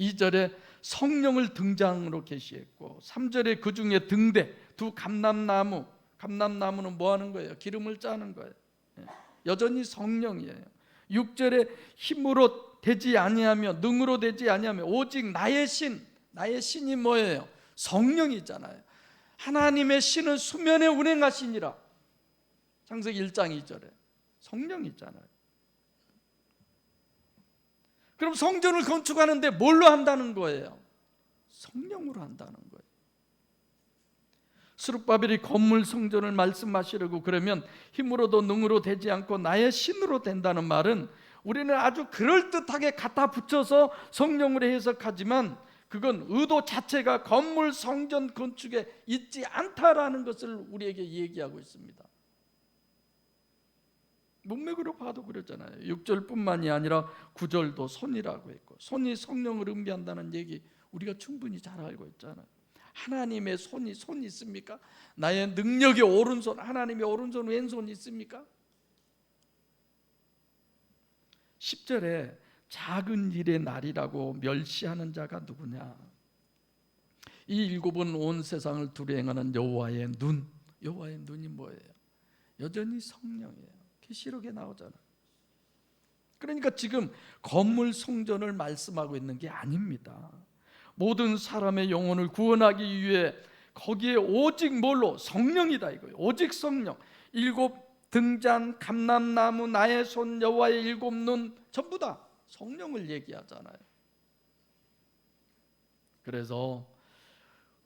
2절에 성령을 등장으로 계시했고, 3절에 그 중에 등대, 두 감람나무, 감람나무는 뭐 하는 거예요? 기름을 짜는 거예요. 여전히 성령이에요. 6절에 힘으로 되지 아니하며 능으로 되지 아니하며 오직 나의 신, 나의 신이 뭐예요? 성령이잖아요. 하나님의 신은 수면에 운행하시니라. 창세기 1장 2절에 성령이잖아요. 그럼 성전을 건축하는데 뭘로 한다는 거예요? 성령으로 한다는 거예요. 스룹바벨이 건물 성전을 말씀하시려고 그러면 힘으로도 능으로 되지 않고 나의 신으로 된다는 말은, 우리는 아주 그럴듯하게 갖다 붙여서 성령으로 해석하지만 그건 의도 자체가 건물 성전 건축에 있지 않다라는 것을 우리에게 얘기하고 있습니다. 문맥으로 봐도 그렇잖아요. 6절뿐만이 아니라 9절도 손이라고 했고, 손이 성령을 의미한다는 얘기 우리가 충분히 잘 알고 있잖아요. 하나님의 손이 있습니까? 나의 능력의 오른손, 하나님의 오른손 왼손이 있습니까? 10절에 작은 일의 날이라고 멸시하는 자가 누구냐? 이 일곱은 온 세상을 두루행하는 여호와의 눈. 여호와의 눈이 뭐예요? 여전히 성령이에요. 계시록에 나오잖아요. 그러니까 지금 건물 성전을 말씀하고 있는 게 아닙니다. 모든 사람의 영혼을 구원하기 위해 거기에 오직 뭘로? 성령이다 이거예요. 오직 성령. 일곱 등잔, 감람나무, 나의 손, 여호와의 일곱 눈, 전부 다 성령을 얘기하잖아요. 그래서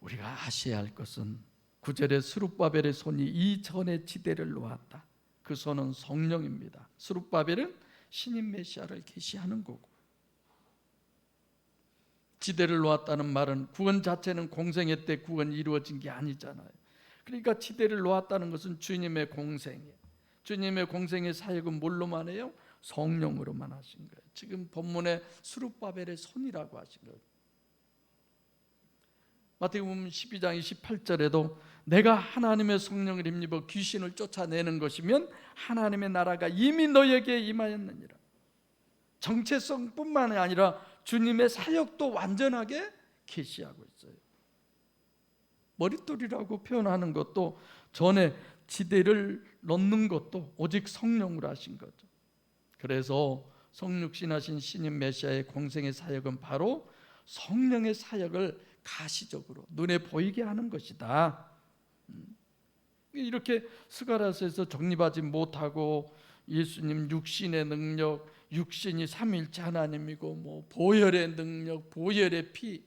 우리가 아셔야 할 것은 9절에 스룹바벨의 손이 이전에 지대를 놓았다. 그 손은 성령입니다. 스룹바벨은 신인 메시아를 계시하는 거고, 지대를 놓았다는 말은 구원 자체는 공생애 때 구원이 이루어진 게 아니잖아요. 그러니까 지대를 놓았다는 것은 주님의 공생애, 주님의 공생의 사역은 뭘로만 해요? 성령으로만 하신 거예요. 지금 본문에 스룹바벨의 손이라고 하신 거예요. 마태복음 12장 28절에도 내가 하나님의 성령을 힘입어 귀신을 쫓아내는 것이면 하나님의 나라가 이미 너에게 임하였느니라. 정체성뿐만 아니라 주님의 사역도 완전하게 계시하고 있어요. 머릿돌이라고 표현하는 것도 전에 지대를 넣는 것도 오직 성령으로 하신 거죠. 그래서 성육신하신 신인 메시아의 공생의 사역은 바로 성령의 사역을 가시적으로 눈에 보이게 하는 것이다. 이렇게 스가랴서에서 정립하지 못하고 예수님 육신의 능력, 육신이 삼위일체 하나님이고 뭐 보혈의 능력, 보혈의 피,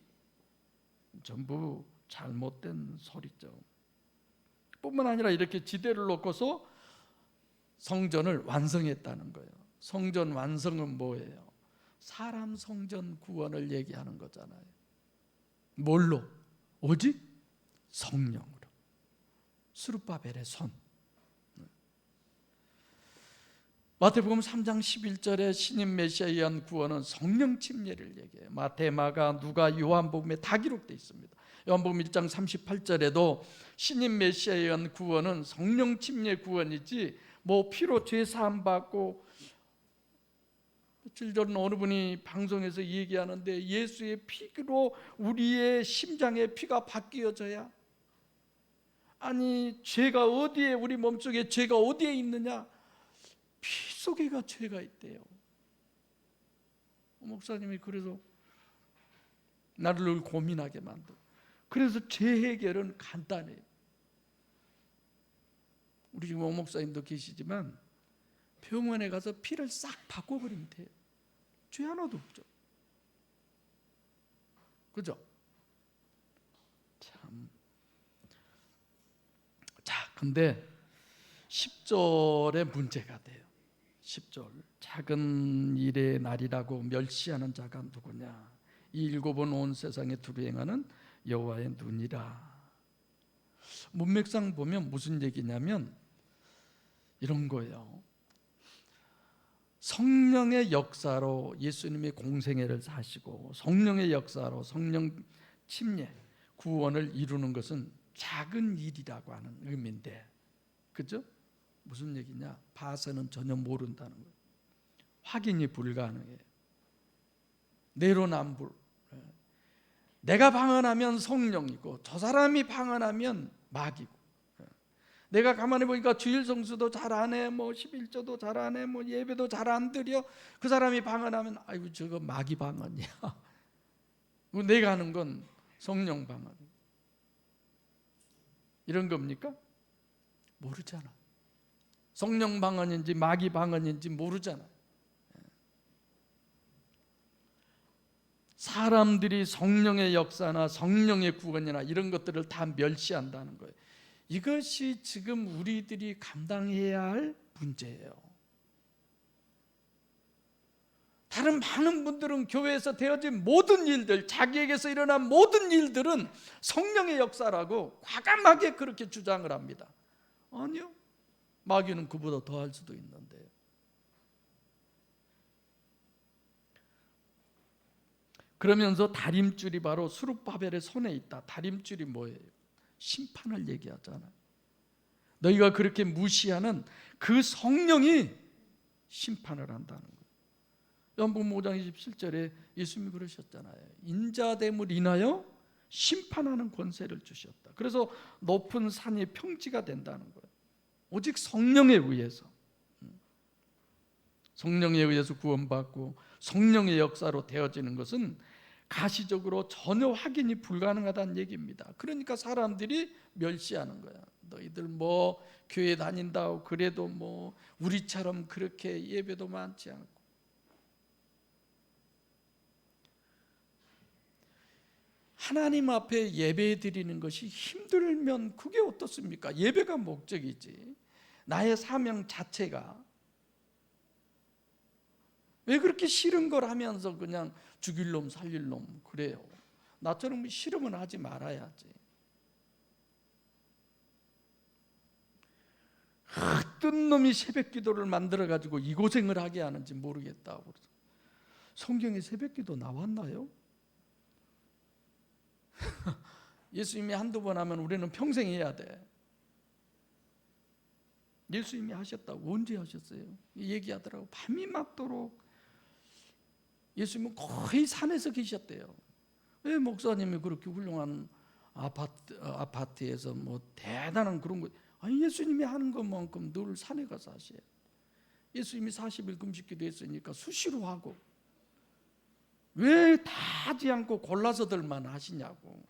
전부 잘못된 소리죠. 뿐만 아니라 이렇게 지대를 놓고서 성전을 완성했다는 거예요. 성전 완성은 뭐예요? 사람 성전 구원을 얘기하는 거잖아요. 뭘로? 오직 성령으로. 스룹바벨의 손. 마태복음 3장 11절에 신인 메시아에 의한 구원은 성령 침례를 얘기해요. 마태, 마가, 누가, 요한복음에 다 기록되어 있습니다. 요한복음 1장 38절에도 신인 메시아에 의한 구원은 성령 침례 구원이지 뭐 피로 죄 사함 받고, 며칠 전 어느 분이 방송에서 얘기하는데 예수의 피로 우리의 심장의 피가 바뀌어져야, 아니 죄가 어디에, 우리 몸속에 죄가 어디에 있느냐? 피 속에가 죄가 있대요. 목사님이 그래서 나를 고민하게 만들어. 그래서 죄 해결은 간단해요. 우리 지금 목사님도 계시지만 병원에 가서 피를 싹 바꿔버리면 돼요. 죄 하나도 없죠. 그죠? 참. 자, 근데 10절에 문제가 돼요. 10절. 작은 일의 날이라고 멸시하는 자가 누구냐? 이 일곱은 온 세상에 두루 행하는 여호와의 눈이라. 문맥상 보면 무슨 얘기냐면 이런 거예요. 성령의 역사로 예수님이 공생애를 사시고 성령의 역사로 성령 침례, 구원을 이루는 것은 작은 일이라고 하는 의미인데, 그죠? 무슨 얘기냐? 봐서는 전혀 모른다는 거예요. 확인이 불가능해요. 내로남불. 내가 방언하면 성령이고 저 사람이 방언하면 마귀고, 내가 가만히 보니까 주일 성수도 잘 안 해, 뭐 11조도 잘 안 해, 뭐 예배도 잘 안 드려. 그 사람이 방언하면 아이고 저거 마귀 방언이야. 내가 하는 건 성령 방언. 이런 겁니까? 모르잖아. 성령 방언인지 마귀 방언인지 모르잖아. 사람들이 성령의 역사나 성령의 구원이나 이런 것들을 다 멸시한다는 거예요. 이것이 지금 우리들이 감당해야 할 문제예요. 다른 많은 분들은 교회에서 되어진 모든 일들, 자기에게서 일어난 모든 일들은 성령의 역사라고 과감하게 그렇게 주장을 합니다. 아니요, 마귀는 그보다 더 할 수도 있는데. 그러면서 다림줄이 바로 스룹바벨의 손에 있다. 다림줄이 뭐예요? 심판을 얘기하잖아요. 너희가 그렇게 무시하는 그 성령이 심판을 한다는 거예요. 요한복음 5장 27절에 예수님이 그러셨잖아요. 인자됨을 인하여 심판하는 권세를 주셨다. 그래서 높은 산이 평지가 된다는 거예요. 오직 성령에 의해서, 성령에 의해서 구원받고 성령의 역사로 되어지는 것은 가시적으로 전혀 확인이 불가능하다는 얘기입니다. 그러니까 사람들이 멸시하는 거야. 너희들 뭐 교회 다닌다고 그래도 뭐 우리처럼 그렇게 예배도 많지 않고. 하나님 앞에 예배 드리는 것이 힘들면 그게 어떻습니까? 예배가 목적이지, 나의 사명 자체가. 왜 그렇게 싫은 걸 하면서 그냥 죽일 놈 살릴 놈 그래요? 나처럼 싫으면 하지 말아야지. 어떤 놈이 새벽기도를 만들어가지고 이 고생을 하게 하는지 모르겠다고. 성경에 새벽기도 나왔나요? 예수님이 한두 번 하면 우리는 평생 해야 돼. 예수님이 하셨다고. 언제 하셨어요? 얘기하더라고. 밤이 맞도록. 예수님은 거의 산에서 계셨대요. 왜 목사님이 그렇게 훌륭한 아파트에서 뭐 대단한 그런 거, 아니 예수님이 하는 것만큼 늘 산에 가서 하셔요. 예수님이 40일 금식기도 했으니까 수시로 하고, 왜 다 하지 않고 골라서들만 하시냐고.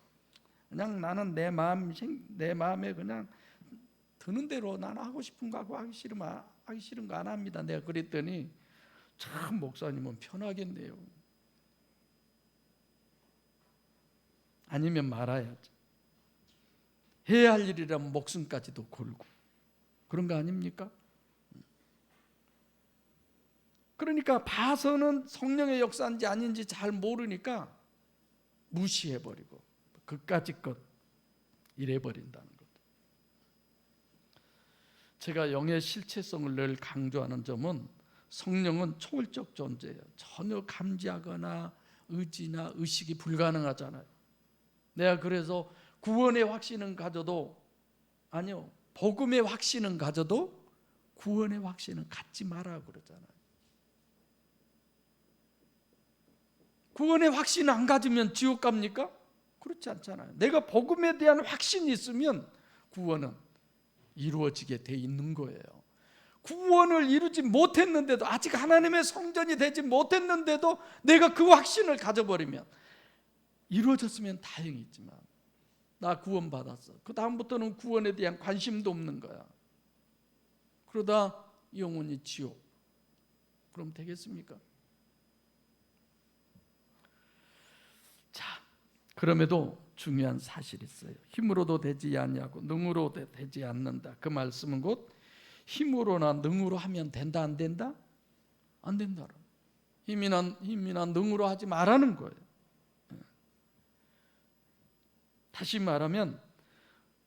그냥 나는 내 마음에 그냥 드는 대로 나는 하고 싶은 거 하고 하기 싫은 거 안 합니다. 내가 그랬더니 참 목사님은 편하겠네요. 아니면 말아야죠. 해야 할 일이라면 목숨까지도 걸고 그런 거 아닙니까? 그러니까 봐서는 성령의 역사인지 아닌지 잘 모르니까 무시해버리고 그까짓 것 이래버린다는 것. 제가 영의 실체성을 늘 강조하는 점은 성령은 초월적 존재예요. 전혀 감지하거나 의지나 의식이 불가능하잖아요. 내가 그래서 구원의 확신은 가져도, 아니요, 복음의 확신은 가져도 구원의 확신은 갖지 마라 그러잖아요. 구원의 확신 안 가지면 지옥 갑니까? 그렇지 않잖아요. 내가 복음에 대한 확신이 있으면 구원은 이루어지게 돼 있는 거예요. 구원을 이루지 못했는데도, 아직 하나님의 성전이 되지 못했는데도 내가 그 확신을 가져버리면, 이루어졌으면 다행이지만 나 구원 받았어, 그 다음부터는 구원에 대한 관심도 없는 거야. 그러다 영원히 지옥. 그럼 되겠습니까? 자, 그럼에도 중요한 사실이 있어요. 힘으로도 되지 않냐고 능으로도 되지 않는다. 그 말씀은 곧 힘으로나 능으로 하면 된다 안 된다? 안 된다. 힘이나 능으로 하지 말라는 거예요. 다시 말하면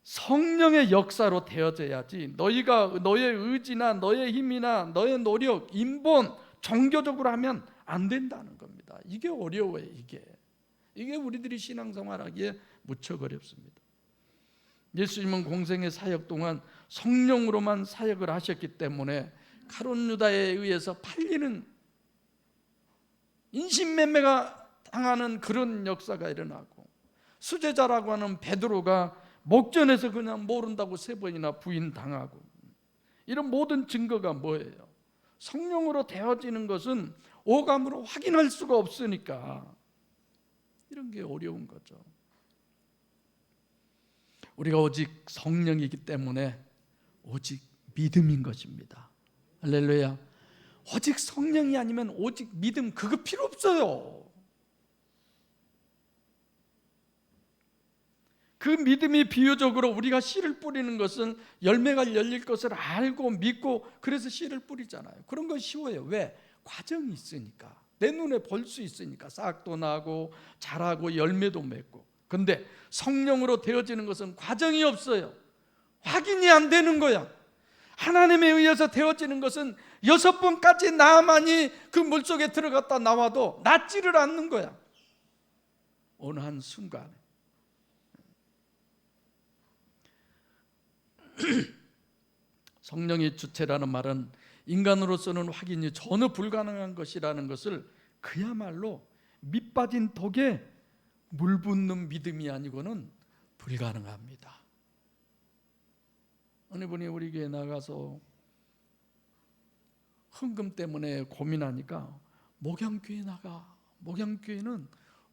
성령의 역사로 되어져야지 너희가 너의 의지나 너의 힘이나 너의 노력, 인본, 종교적으로 하면 안 된다는 겁니다. 이게 어려워요. 이게 우리들이 신앙생활하기에 무척 어렵습니다. 예수님은 공생의 사역 동안 성령으로만 사역을 하셨기 때문에 가룟 유다에 의해서 팔리는, 인신매매가 당하는 그런 역사가 일어나고, 수제자라고 하는 베드로가 목전에서 그냥 모른다고 3번이나 부인당하고, 이런 모든 증거가 뭐예요? 성령으로 되어지는 것은 오감으로 확인할 수가 없으니까 이런 게 어려운 거죠. 우리가 오직 성령이기 때문에 오직 믿음인 것입니다. 할렐루야. 오직 성령이 아니면 오직 믿음, 그거 필요 없어요. 그 믿음이 비유적으로 우리가 씨를 뿌리는 것은 열매가 열릴 것을 알고 믿고, 그래서 씨를 뿌리잖아요. 그런 건 쉬워요. 왜? 과정이 있으니까. 내 눈에 볼 수 있으니까. 싹도 나고 자라고 열매도 맺고. 근데 성령으로 되어지는 것은 과정이 없어요. 확인이 안 되는 거야. 하나님에 의해서 되어지는 것은 6번까지 나만이 그 물속에 들어갔다 나와도 낫지를 않는 거야. 어느 한 순간에. 성령의 주체라는 말은 인간으로서는 확인이 전혀 불가능한 것이라는 것을 그야말로 밑 빠진 독에 물 붓는 믿음이 아니고는 불가능합니다. 어느 분이 우리 교회 나가서 헌금 때문에 고민하니까 목양교회 나가. 목양교회는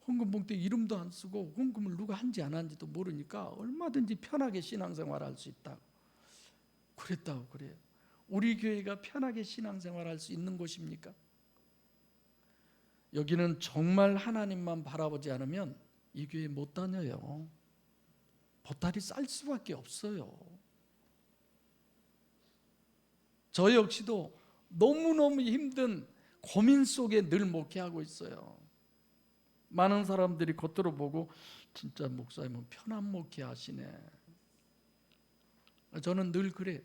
헌금 봉투에 이름도 안 쓰고 헌금을 누가 한지 안 한지도 모르니까 얼마든지 편하게 신앙생활할 수 있다고 그랬다고 그래요. 우리 교회가 편하게 신앙생활할 수 있는 곳입니까? 여기는 정말 하나님만 바라보지 않으면 이 교회 못 다녀요. 보따리 쌀 수밖에 없어요. 저 역시도 너무너무 힘든 고민 속에 늘 목회하고 있어요. 많은 사람들이 겉으로 보고 진짜 목사님은 편한 목회하시네. 저는 늘 그래.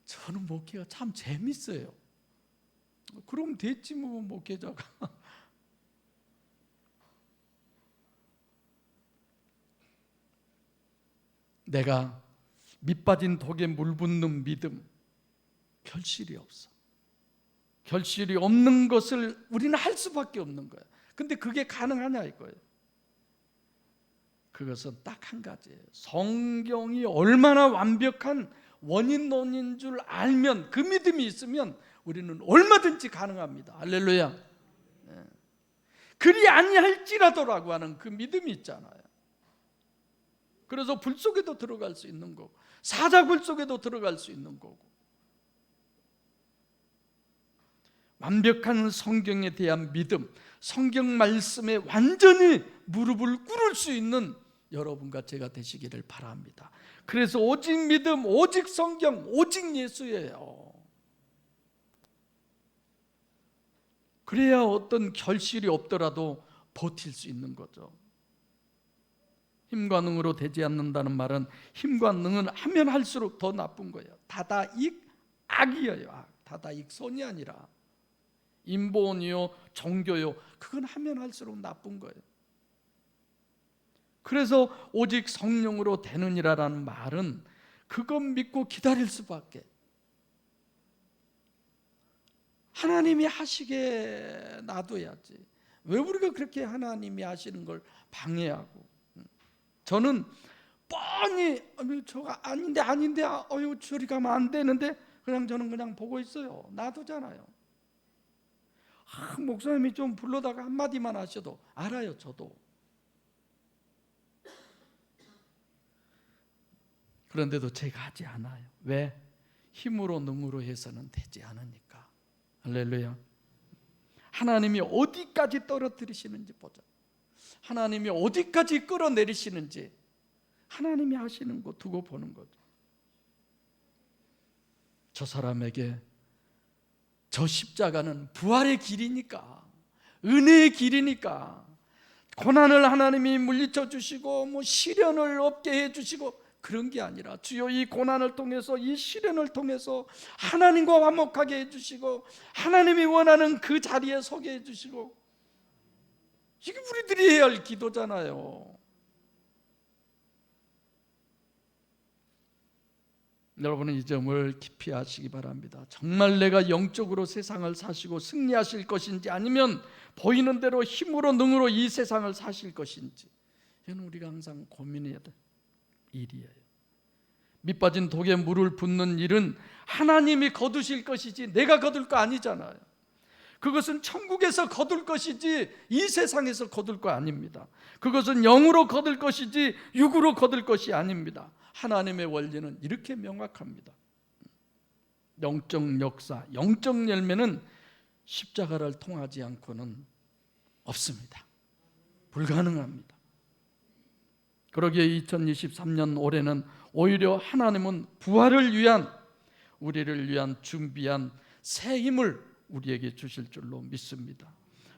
저는 목회가 참 재밌어요. 그럼 됐지 뭐 목회자가. 내가 밑빠진 독에 물 붓는 믿음, 결실이 없어. 결실이 없는 것을 우리는 할 수밖에 없는 거야. 근데 그게 가능하냐 이거예요. 그것은 딱 한 가지예요. 성경이 얼마나 완벽한 원인론인 줄 알면, 그 믿음이 있으면 우리는 얼마든지 가능합니다. 할렐루야. 그리 아니할지라도라고 하는 그 믿음이 있잖아요. 그래서 불 속에도 들어갈 수 있는 거고, 사자굴 속에도 들어갈 수 있는 거고, 완벽한 성경에 대한 믿음, 성경 말씀에 완전히 무릎을 꿇을 수 있는 여러분과 제가 되시기를 바랍니다. 그래서 오직 믿음, 오직 성경, 오직 예수예요. 그래야 어떤 결실이 없더라도 버틸 수 있는 거죠. 힘과 능으로 되지 않는다는 말은 힘과 능은 하면 할수록 더 나쁜 거예요. 다다익 악이에요. 악. 다다익 선이 아니라 인본이요, 종교요, 그건 하면 할수록 나쁜 거예요. 그래서 오직 성령으로 되느니라라는 말은 그것 믿고 기다릴 수밖에, 하나님이 하시게 놔둬야지. 왜 우리가 그렇게 하나님이 하시는 걸 방해하고. 저는 뻔히 저가 아닌데 저리 가면 안 되는데 저는 그냥 보고 있어요. 놔두잖아요. 목사님이 좀 불러다가 한마디만 하셔도 알아요. 저도. 그런데도 제가 하지 않아요. 왜? 힘으로 능으로 해서는 되지 않으니까. 할렐루야. 하나님이 어디까지 떨어뜨리시는지 보자. 하나님이 어디까지 끌어내리시는지 하나님이 하시는 거 두고 보는 거죠. 저 사람에게 저 십자가는 부활의 길이니까, 은혜의 길이니까, 고난을 하나님이 물리쳐 주시고 시련을 없게 해 주시고 그런 게 아니라, 주여 이 고난을 통해서, 이 시련을 통해서 하나님과 화목하게 해주시고 하나님이 원하는 그 자리에 서게 해주시고, 이게 우리들이 해야 할 기도잖아요. 여러분은 이 점을 깊이 아시기 바랍니다. 정말 내가 영적으로 세상을 사시고 승리하실 것인지, 아니면 보이는 대로 힘으로 능으로 이 세상을 사실 것인지, 이건 우리가 항상 고민해야 될 일이에요. 밑빠진 독에 물을 붓는 일은 하나님이 거두실 것이지 내가 거둘 거 아니잖아요. 그것은 천국에서 거둘 것이지 이 세상에서 거둘 거 아닙니다. 그것은 영으로 거둘 것이지 육으로 거둘 것이 아닙니다. 하나님의 원리는 이렇게 명확합니다. 영적 역사, 영적 열매는 십자가를 통하지 않고는 없습니다. 불가능합니다. 그러기에 2023년 올해는 오히려 하나님은 부활을 위한, 우리를 위한 준비한 새 힘을 우리에게 주실 줄로 믿습니다.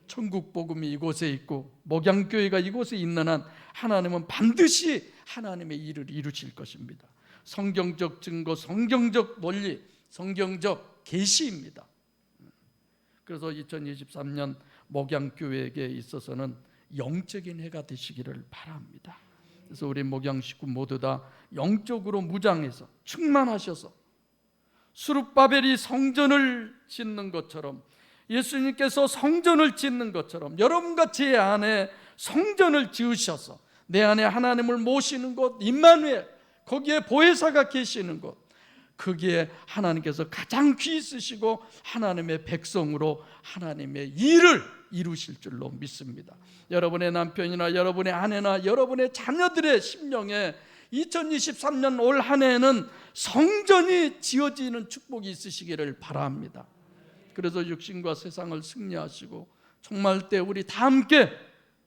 천국 복음이 이곳에 있고 목양교회가 이곳에 있는 한 하나님은 반드시 하나님의 일을 이루실 것입니다. 성경적 증거, 성경적 논리, 성경적 계시입니다. 그래서 2023년 목양교회에게 있어서는 영적인 해가 되시기를 바랍니다. 그래서 우리 목양 식구 모두 다 영적으로 무장해서 충만하셔서 스룹바벨이 성전을 짓는 것처럼, 예수님께서 성전을 짓는 것처럼 여러분과 제 안에 성전을 지으셔서 내 안에 하나님을 모시는 곳, 임마누엘, 거기에 보혜사가 계시는 곳, 거기에 하나님께서 가장 귀 쓰시고 하나님의 백성으로 하나님의 일을 이루실 줄로 믿습니다. 여러분의 남편이나 여러분의 아내나 여러분의 자녀들의 심령에 2023년 올 한 해에는 성전이 지어지는 축복이 있으시기를 바랍니다. 그래서 육신과 세상을 승리하시고 종말 때 우리 다 함께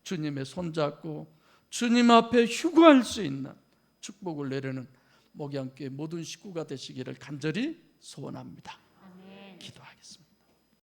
주님의 손잡고 주님 앞에 휴거할 수 있는 축복을 내리는 목양교회 모든 식구가 되시기를 간절히 소원합니다. 기도하시죠.